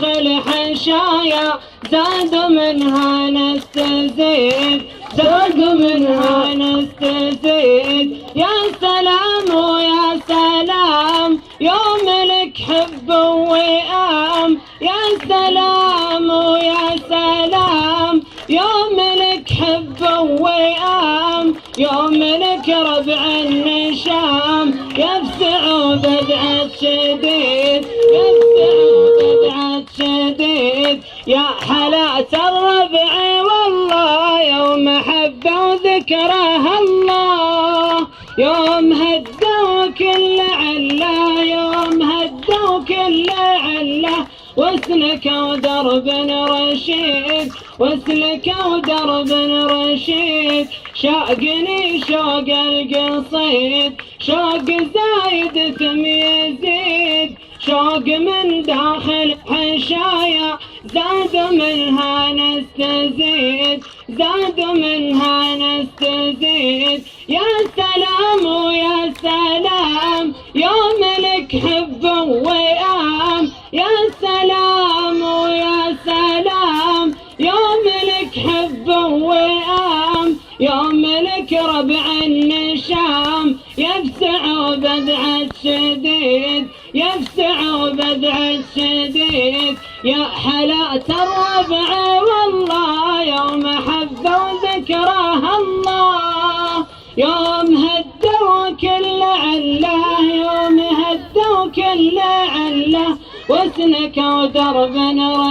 داخل حشايا زادوا منها نستزيد زادوا منها نستزيد. يا سلام ويا سلام يوم لك حب ووئام. يا سلام ويا سلام يوم لك حب ووئام. يوم لك ربع النشام يفزع وبدعة شديد يفزع وبدعة شديد. يا حلاة الربع والله يوم حبه وذكره الله. يوم هدوا كل عله يوم هدوا كل عله واسلكوا درب رشيد واسلكوا درب رشيد. شاقني شوق القصيد شوق زايد ثم يزيد. شوق من داخل حشايا زادوا منها نستزيد زادوا منها نستزيد. يا سلام ويا سلام يوم لك حب ووئام. يا سلام ويا سلام يوم لك حب ووئام. يوم لك ربع النشام يفزع وبدعة شديد يفزع وبدعة شديد. يا حلاة الربع والله يوم حبه وذكره الله. يوم هدوا كل عله يوم هدوا كل عله واسلكوا درب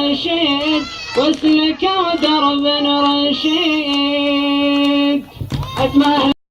رشيد واسلكوا درب رشيد.